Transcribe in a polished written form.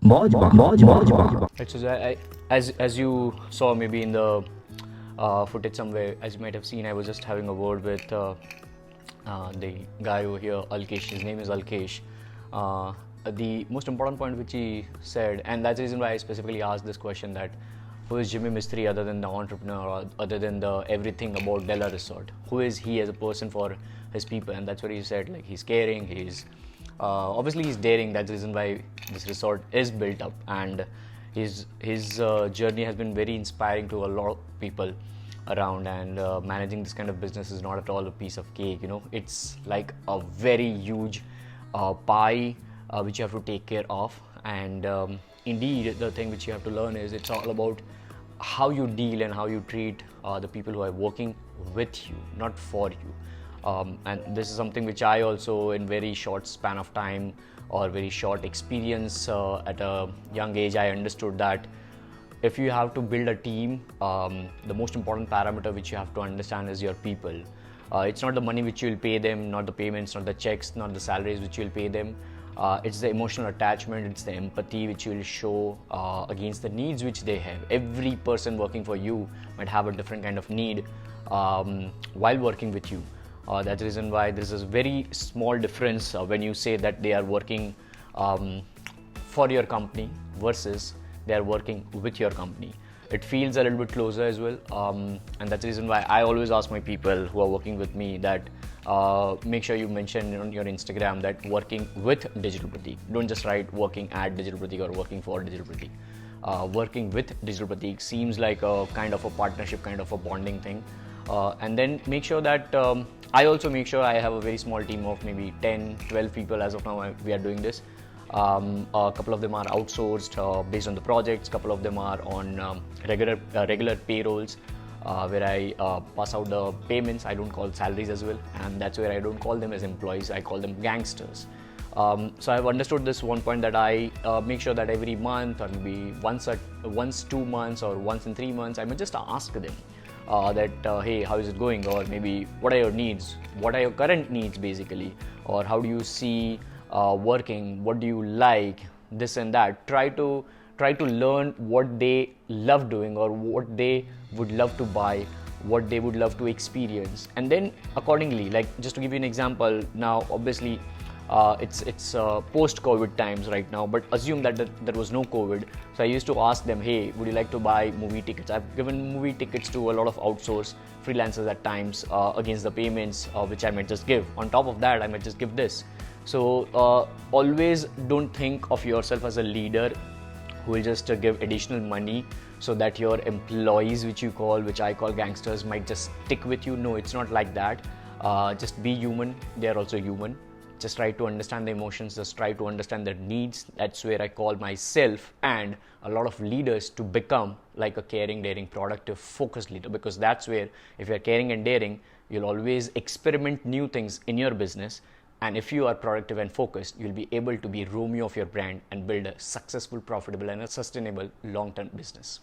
Right, so as you saw maybe in the footage somewhere, as you might have seen, I was just having a word with the guy over here, Alkesh. His name is Alkesh. The most important point which he said, and that's the reason why I specifically asked this question, that who is Jimmy Mistry other than the entrepreneur, or other than the everything about Della Resort? Who is he as a person for his people? And that's what he said. Like, he's caring, he's obviously he's daring. That's the reason why this resort is built up, and his journey has been very inspiring to a lot of people around. And managing this kind of business is not at all a piece of cake. You know, it's like a very huge pie which you have to take care of. And indeed, the thing which you have to learn is it's all about how you deal and how you treat the people who are working with you, not for you. And this is something which I also, in very short span of time or very short experience at a young age, I understood that if you have to build a team, the most important parameter which you have to understand is your people. It's not the money which you will pay them, not the payments, not the checks, not the salaries which you will pay them. It's the emotional attachment, it's the empathy which you will show against the needs which they have. Every person working for you might have a different kind of need while working with you. That's the reason why there's a very small difference when you say that they are working for your company versus they are working with your company. It feels a little bit closer as well, and that's the reason why I always ask my people who are working with me that make sure you mention on your Instagram that working with Digital Pratik. Don't just write working at Digital Pratik or working for Digital Pratik. Working with Digital Pratik seems like a kind of a partnership, kind of a bonding thing. And then make sure that I also make sure I have a very small team of maybe 10, 12 people. As of now, we are doing this. A couple of them are outsourced based on the projects. A couple of them are on regular payrolls where I pass out the payments. I don't call salaries as well, and that's where I don't call them as employees. I call them gangsters. So I've understood this one point, that I make sure that every month, or maybe once 2 months, or once in 3 months, I may just ask them that hey, how is it going, or maybe what are your needs, what are your current needs basically, or how do you see working, what do you like, this and that. Try to learn what they love doing, or what they would love to buy, what they would love to experience, and then accordingly, like, just to give you an example, now obviously it's post-COVID times right now, but assume that there was no COVID. So I used to ask them, hey, would you like to buy movie tickets? I've given movie tickets to a lot of outsourced freelancers at times against the payments which I might just give. On top of that, I might just give this. So always don't think of yourself as a leader who will just give additional money so that your employees, which I call gangsters, might just stick with you. No, it's not like that. Just be human. They are also human. Just try to understand the emotions, just try to understand their needs. That's where I call myself and a lot of leaders to become like a caring, daring, productive, focused leader, because that's where, if you're caring and daring, you'll always experiment new things in your business. And if you are productive and focused, you'll be able to be Romeo of your brand and build a successful, profitable, and a sustainable long-term business.